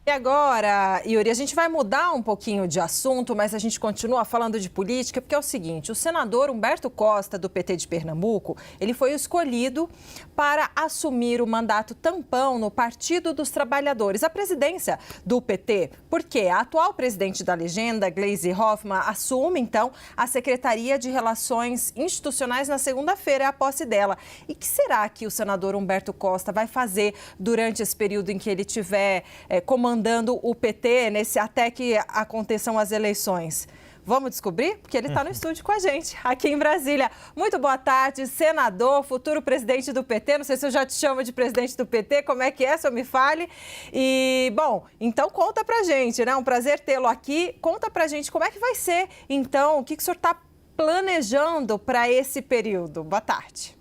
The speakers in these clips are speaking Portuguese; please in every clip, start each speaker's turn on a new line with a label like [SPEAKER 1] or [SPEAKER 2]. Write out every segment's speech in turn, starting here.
[SPEAKER 1] E agora, Yuri, a gente vai mudar um pouquinho de assunto, mas a gente continua falando de política, porque é o seguinte, o senador Humberto Costa, do PT de Pernambuco, ele foi escolhido para assumir o mandato tampão no Partido dos Trabalhadores, a presidência do PT, porque a atual presidente da legenda, Gleisi Hoffmann, assume, então, a Secretaria de Relações Institucionais na segunda-feira, é a posse dela. E o que será que o senador Humberto Costa vai fazer durante esse período em que ele estiver comandando o PT até que aconteçam as eleições? Vamos descobrir? Porque ele está no estúdio com a gente, aqui em Brasília. Muito boa tarde, senador, futuro presidente do PT. Não sei se eu já te chamo de presidente do PT, como é que é, só me fale. E, bom, então conta pra gente, né? Um prazer tê-lo aqui. Conta pra gente como é que vai ser, então, o que o senhor está planejando para esse período. Boa tarde.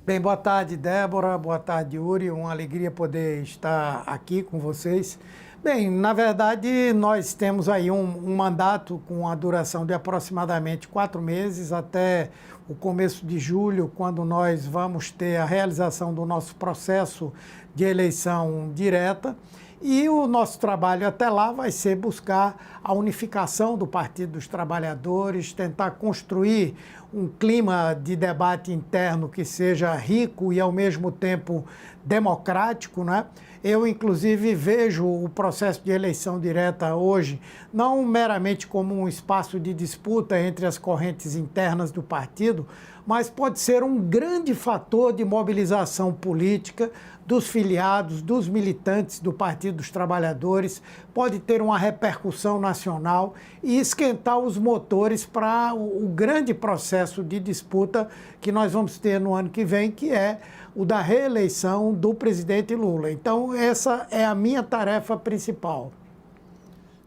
[SPEAKER 2] Bem, boa tarde, Débora. Boa tarde, Yuri. Uma alegria poder estar aqui com vocês. Bem, na verdade, nós temos aí um mandato com a duração de aproximadamente 4 meses, até o começo de julho, quando nós vamos ter a realização do nosso processo de eleição direta. E o nosso trabalho até lá vai ser buscar a unificação do Partido dos Trabalhadores, tentar construir um clima de debate interno que seja rico e, ao mesmo tempo, democrático, né? Eu, inclusive, vejo o processo de eleição direta hoje não meramente como um espaço de disputa entre as correntes internas do partido, mas pode ser um grande fator de mobilização política dos filiados, dos militantes do Partido dos Trabalhadores, pode ter uma repercussão nacional e esquentar os motores para o grande processo de disputa que nós vamos ter no ano que vem, que é o da reeleição do presidente Lula. Então, essa é a minha tarefa principal.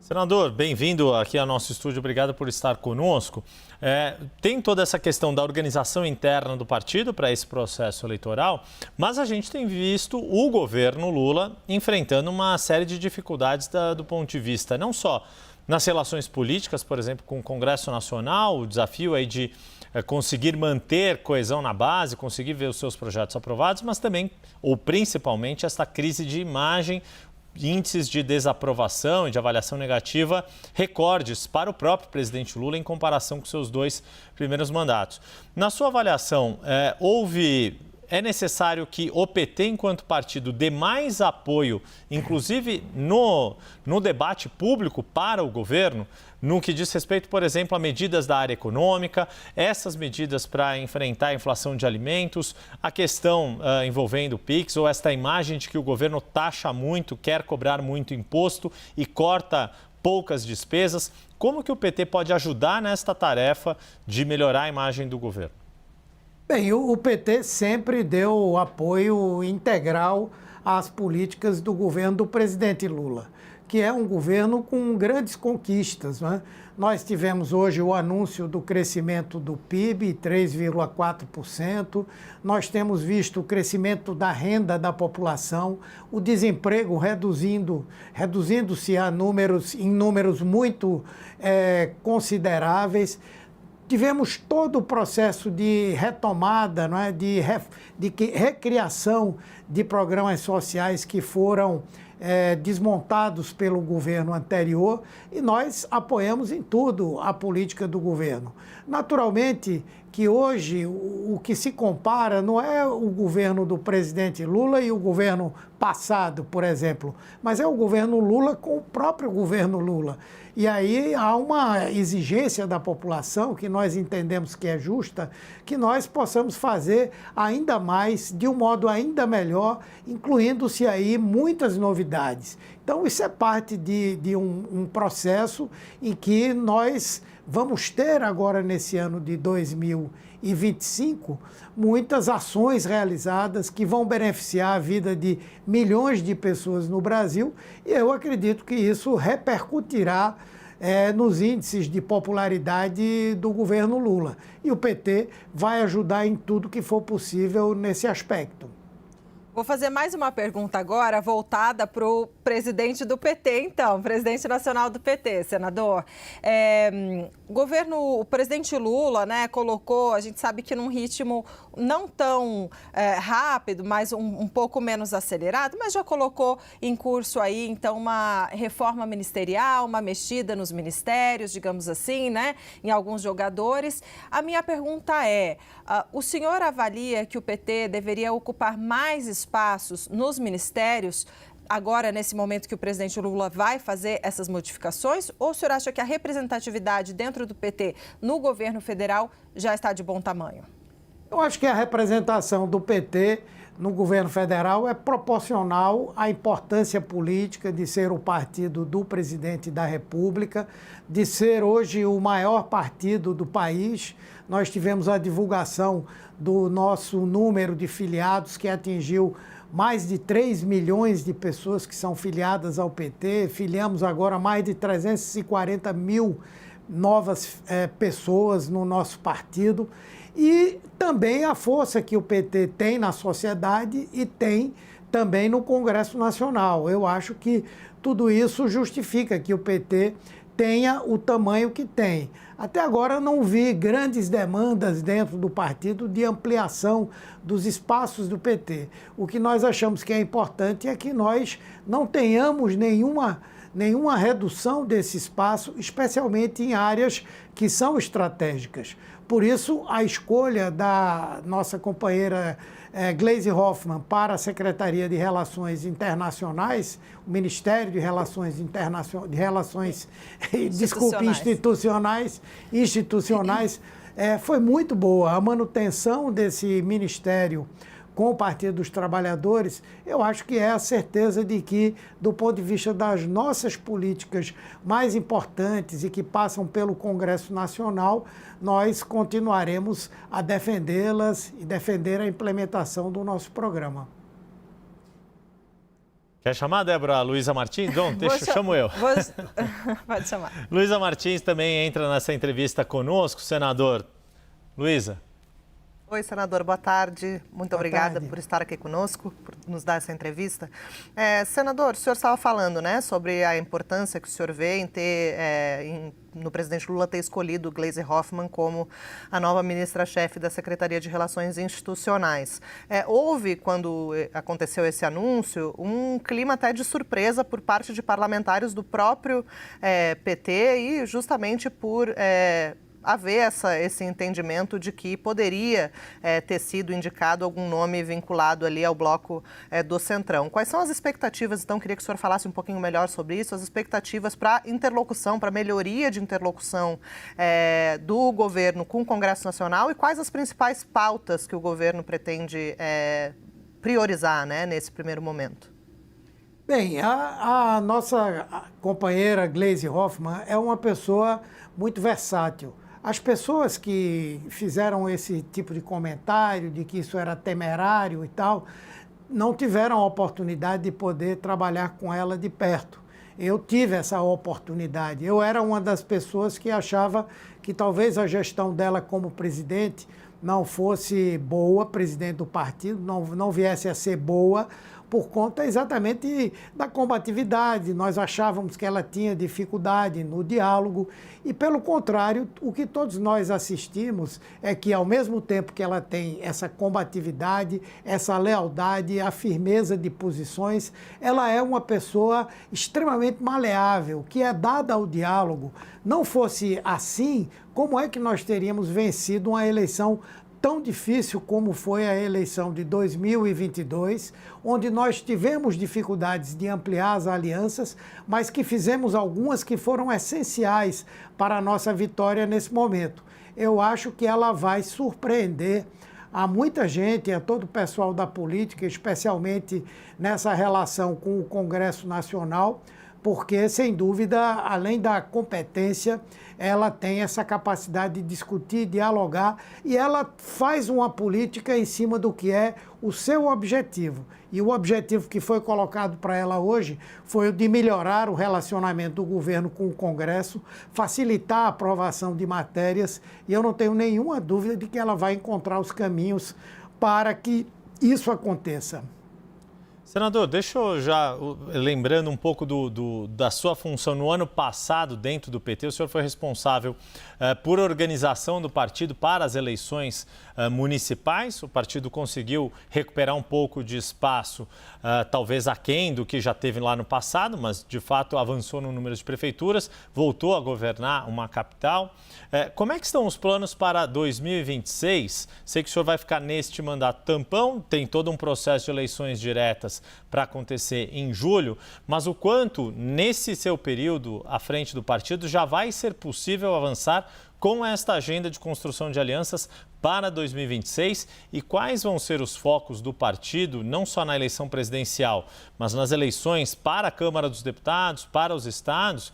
[SPEAKER 3] Senador, bem-vindo aqui ao nosso estúdio, obrigado por estar conosco. Tem toda essa questão da organização interna do partido para esse processo eleitoral, mas a gente tem visto o governo Lula enfrentando uma série de dificuldades do ponto de vista não só nas relações políticas, por exemplo, com o Congresso Nacional, o desafio aí de conseguir manter coesão na base, conseguir ver os seus projetos aprovados, mas também, ou principalmente, essa crise de imagem, índices de desaprovação e de avaliação negativa, recordes para o próprio presidente Lula em comparação com seus 2 primeiros mandatos. Na sua avaliação, é necessário que o PT, enquanto partido, dê mais apoio, inclusive no debate público para o governo, no que diz respeito, por exemplo, a medidas da área econômica, essas medidas para enfrentar a inflação de alimentos, a questão envolvendo o PIX, ou esta imagem de que o governo taxa muito, quer cobrar muito imposto e corta poucas despesas. Como que o PT pode ajudar nesta tarefa de melhorar a imagem do governo?
[SPEAKER 2] Bem, o PT sempre deu apoio integral às políticas do governo do presidente Lula, que é um governo com grandes conquistas, né? Nós tivemos hoje o anúncio do crescimento do PIB, 3,4%. Nós temos visto o crescimento da renda da população, o desemprego reduzindo-se em números muito consideráveis. Tivemos todo o processo de retomada, não é? de recriação de programas sociais que foram desmontados pelo governo anterior, e nós apoiamos em tudo a política do governo. Naturalmente que hoje o que se compara não é o governo do presidente Lula e o governo passado, por exemplo, mas é o governo Lula com o próprio governo Lula. E aí há uma exigência da população, que nós entendemos que é justa, que nós possamos fazer ainda mais, de um modo ainda melhor, incluindo-se aí muitas novidades. Então, isso é parte de um processo em que nós vamos ter agora, nesse ano de 2025, muitas ações realizadas que vão beneficiar a vida de milhões de pessoas no Brasil, e eu acredito que isso repercutirá nos índices de popularidade do governo Lula. E o PT vai ajudar em tudo que for possível nesse aspecto.
[SPEAKER 1] Vou fazer mais uma pergunta agora, voltada para o presidente do PT, então, presidente nacional do PT, senador. O presidente Lula, né, colocou, a gente sabe que num ritmo não tão rápido, mas um pouco menos acelerado, mas já colocou em curso aí, então, uma reforma ministerial, uma mexida nos ministérios, digamos assim, né, em alguns jogadores. A minha pergunta é, o senhor avalia que o PT deveria ocupar mais espaços nos ministérios, agora nesse momento que o presidente Lula vai fazer essas modificações, ou o senhor acha que a representatividade dentro do PT no governo federal já está de bom tamanho?
[SPEAKER 2] Eu acho que a representação do PT no governo federal é proporcional à importância política de ser o partido do presidente da República, de ser hoje o maior partido do país. Nós tivemos a divulgação do nosso número de filiados, que atingiu mais de 3 milhões de pessoas que são filiadas ao PT. Filiamos agora mais de 340 mil novas pessoas no nosso partido. E também a força que o PT tem na sociedade e tem também no Congresso Nacional. Eu acho que tudo isso justifica que o PT tenha o tamanho que tem. Até agora não vi grandes demandas dentro do partido de ampliação dos espaços do PT. O que nós achamos que é importante é que nós não tenhamos nenhuma redução desse espaço, especialmente em áreas que são estratégicas. Por isso, a escolha da nossa companheira Gleisi Hoffmann para a Secretaria de Relações Internacionais, o Ministério de Relações Institucionais, foi muito boa. A manutenção desse ministério com o Partido dos Trabalhadores, eu acho que é a certeza de que, do ponto de vista das nossas políticas mais importantes e que passam pelo Congresso Nacional, nós continuaremos a defendê-las e defender a implementação do nosso programa.
[SPEAKER 3] Quer chamar, Débora, a Luísa Martins? Bom, chamo eu.
[SPEAKER 1] Pode chamar.
[SPEAKER 3] Luísa Martins também entra nessa entrevista conosco, senador. Luísa.
[SPEAKER 4] Oi, senador, boa tarde. Muito obrigada por estar aqui conosco, por nos dar essa entrevista. Senador, o senhor estava falando, né, sobre a importância que o senhor vê em ter, no presidente Lula ter escolhido Gleisi Hoffmann como a nova ministra-chefe da Secretaria de Relações Institucionais. Houve, quando aconteceu esse anúncio, um clima até de surpresa por parte de parlamentares do próprio PT e justamente por haver esse entendimento de que poderia ter sido indicado algum nome vinculado ali ao bloco do Centrão. Quais são as expectativas, então, queria que o senhor falasse um pouquinho melhor sobre isso, as expectativas para interlocução, para melhoria de interlocução do governo com o Congresso Nacional e quais as principais pautas que o governo pretende priorizar, né, nesse primeiro momento?
[SPEAKER 2] Bem, a nossa companheira Gleisi Hoffmann é uma pessoa muito versátil. As pessoas que fizeram esse tipo de comentário, de que isso era temerário e tal, não tiveram a oportunidade de poder trabalhar com ela de perto. Eu tive essa oportunidade. Eu era uma das pessoas que achava que talvez a gestão dela como presidente não fosse boa, presidente do partido, não viesse a ser boa, por conta exatamente da combatividade. Nós achávamos que ela tinha dificuldade no diálogo e, pelo contrário, o que todos nós assistimos é que, ao mesmo tempo que ela tem essa combatividade, essa lealdade, a firmeza de posições, ela é uma pessoa extremamente maleável, que é dada ao diálogo. Não fosse assim, como é que nós teríamos vencido uma eleição tão difícil como foi a eleição de 2022, onde nós tivemos dificuldades de ampliar as alianças, mas que fizemos algumas que foram essenciais para a nossa vitória nesse momento. Eu acho que ela vai surpreender a muita gente, a todo o pessoal da política, especialmente nessa relação com o Congresso Nacional, porque, sem dúvida, além da competência, ela tem essa capacidade de discutir, dialogar, e ela faz uma política em cima do que é o seu objetivo. E o objetivo que foi colocado para ela hoje foi o de melhorar o relacionamento do governo com o Congresso, facilitar a aprovação de matérias, e eu não tenho nenhuma dúvida de que ela vai encontrar os caminhos para que isso aconteça.
[SPEAKER 3] Senador, deixa eu já, lembrando um pouco da sua função no ano passado dentro do PT, o senhor foi responsável por organização do partido para as eleições municipais. O partido conseguiu recuperar um pouco de espaço, talvez aquém do que já teve lá no passado, mas de fato avançou no número de prefeituras, voltou a governar uma capital. Como é que estão os planos para 2026? Sei que o senhor vai ficar neste mandato tampão, tem todo um processo de eleições diretas para acontecer em julho, mas o quanto nesse seu período à frente do partido já vai ser possível avançar com esta agenda de construção de alianças para 2026 e quais vão ser os focos do partido, não só na eleição presidencial, mas nas eleições para a Câmara dos Deputados, para os estados,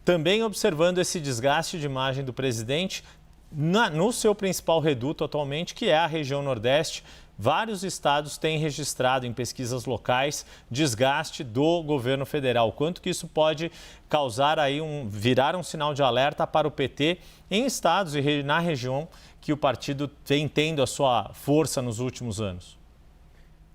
[SPEAKER 3] também observando esse desgaste de imagem do presidente no seu principal reduto atualmente, que é a região Nordeste. Vários estados têm registrado em pesquisas locais desgaste do governo federal. Quanto que isso pode causar aí virar um sinal de alerta para o PT em estados e na região que o partido vem tendo a sua força nos últimos anos?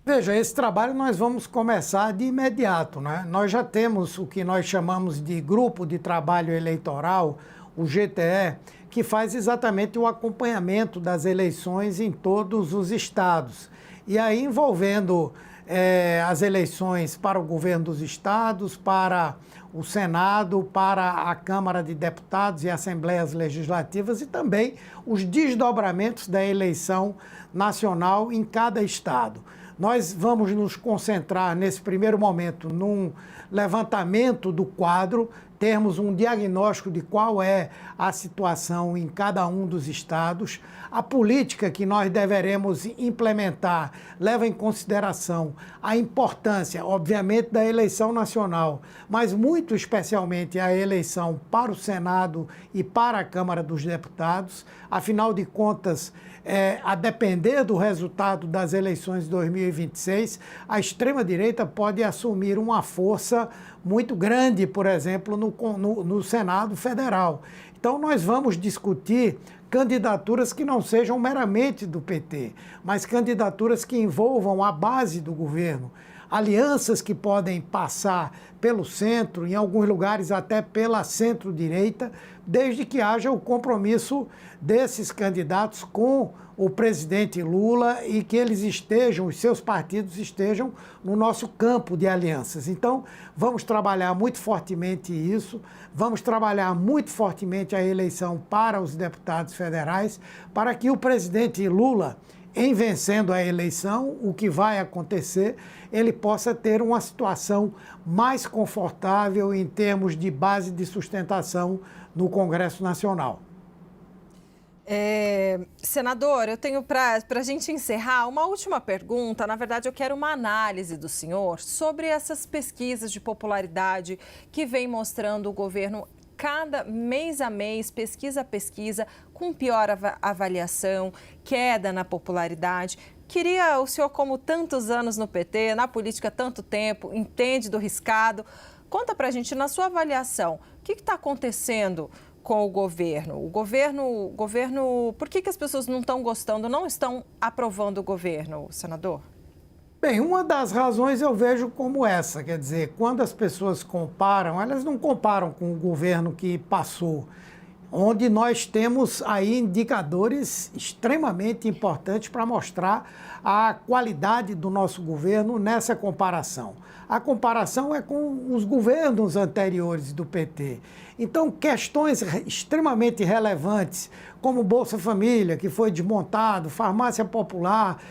[SPEAKER 2] Veja, esse trabalho nós vamos começar de imediato, né? Nós já temos o que nós chamamos de Grupo de Trabalho Eleitoral, o GTE, que faz exatamente o acompanhamento das eleições em todos os estados. E aí envolvendo as eleições para o governo dos estados, para o Senado, para a Câmara de Deputados e Assembleias Legislativas e também os desdobramentos da eleição nacional em cada estado. Nós vamos nos concentrar nesse primeiro momento num levantamento do quadro, termos um diagnóstico de qual é a situação em cada um dos estados. A política que nós deveremos implementar leva em consideração a importância, obviamente, da eleição nacional, mas muito especialmente a eleição para o Senado e para a Câmara dos Deputados. Afinal de contas, a depender do resultado das eleições de 2026, a extrema-direita pode assumir uma força muito grande, por exemplo, no Senado Federal. Então, nós vamos discutir candidaturas que não sejam meramente do PT, mas candidaturas que envolvam a base do governo, alianças que podem passar pelo centro, em alguns lugares até pela centro-direita, desde que haja o compromisso desses candidatos com o presidente Lula e que eles estejam, os seus partidos estejam no nosso campo de alianças. Então, vamos trabalhar muito fortemente isso, vamos trabalhar muito fortemente a eleição para os deputados federais, para que o presidente Lula, em vencendo a eleição, o que vai acontecer, ele possa ter uma situação mais confortável em termos de base de sustentação no Congresso Nacional.
[SPEAKER 1] Senador, eu tenho para a gente encerrar uma última pergunta. Na verdade, eu quero uma análise do senhor sobre essas pesquisas de popularidade que vem mostrando o governo cada mês a mês, pesquisa a pesquisa, com pior avaliação, queda na popularidade. Queria o senhor, como tantos anos no PT, na política tanto tempo, entende do riscado. Conta para a gente, na sua avaliação, o que está acontecendo com o governo? O governo, por que as pessoas não estão gostando, não estão aprovando o governo, senador?
[SPEAKER 2] Bem, uma das razões eu vejo como essa, quer dizer, quando as pessoas comparam, elas não comparam com o governo que passou, onde nós temos aí indicadores extremamente importantes para mostrar a qualidade do nosso governo nessa comparação. A comparação é com os governos anteriores do PT. Então, questões extremamente relevantes, como Bolsa Família, que foi desmontado, farmácia popular,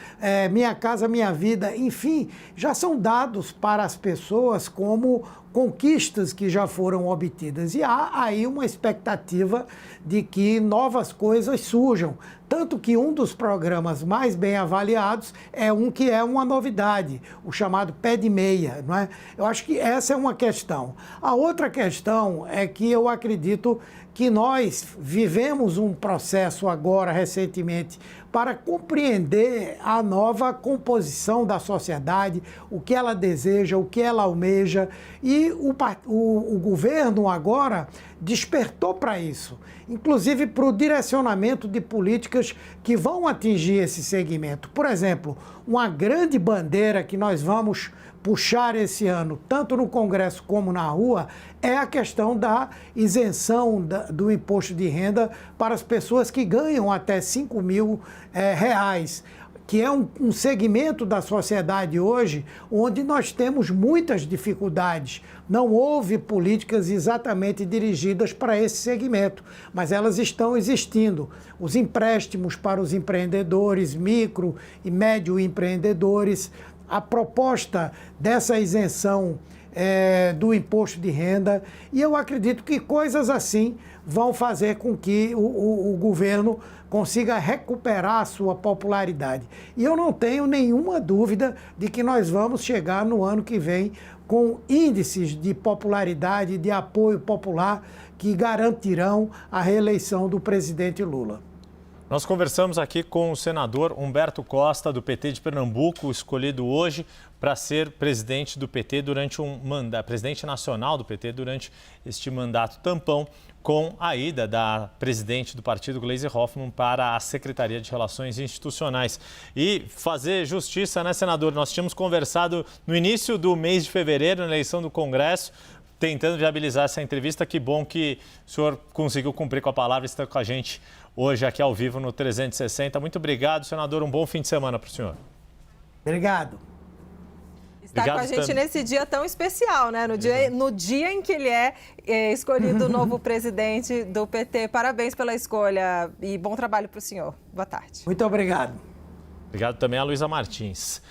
[SPEAKER 2] Minha Casa Minha Vida, enfim, já são dados para as pessoas como conquistas que já foram obtidas. E há aí uma expectativa de que novas coisas surjam. Tanto que um dos programas mais bem avaliados é um que é uma novidade, o chamado Pé de Meia, não é? Eu acho que essa é uma questão. A outra questão é que eu acredito que nós vivemos um processo agora, recentemente, para compreender a nova composição da sociedade, o que ela deseja, o que ela almeja, e o governo agora despertou para isso, inclusive para o direcionamento de políticas que vão atingir esse segmento. Por exemplo, uma grande bandeira que nós vamos puxar esse ano, tanto no Congresso como na rua, é a questão da isenção do imposto de renda para as pessoas que ganham até R$5.000, que é um segmento da sociedade hoje onde nós temos muitas dificuldades. Não houve políticas exatamente dirigidas para esse segmento, mas elas estão existindo. Os empréstimos para os empreendedores, micro e médio empreendedores, a proposta dessa isenção do imposto de renda, e eu acredito que coisas assim vão fazer com que o governo consiga recuperar a sua popularidade. E eu não tenho nenhuma dúvida de que nós vamos chegar no ano que vem com índices de popularidade, de apoio popular que garantirão a reeleição do presidente Lula.
[SPEAKER 3] Nós conversamos aqui com o senador Humberto Costa, do PT de Pernambuco, escolhido hoje para ser presidente do PT durante presidente nacional do PT durante este mandato tampão, com a ida da presidente do partido, Gleisi Hoffmann, para a Secretaria de Relações Institucionais. E fazer justiça, né, senador? Nós tínhamos conversado no início do mês de fevereiro, na eleição do Congresso, tentando viabilizar essa entrevista. Que bom que o senhor conseguiu cumprir com a palavra e está com a gente hoje aqui ao vivo no 360. Muito obrigado, senador. Um bom fim de semana para o senhor.
[SPEAKER 2] Obrigado.
[SPEAKER 1] Está com a gente nesse dia tão especial, né? No dia em que ele é escolhido o novo presidente do PT. Parabéns pela escolha e bom trabalho para o senhor. Boa tarde.
[SPEAKER 2] Muito obrigado.
[SPEAKER 3] Obrigado também a Luísa Martins.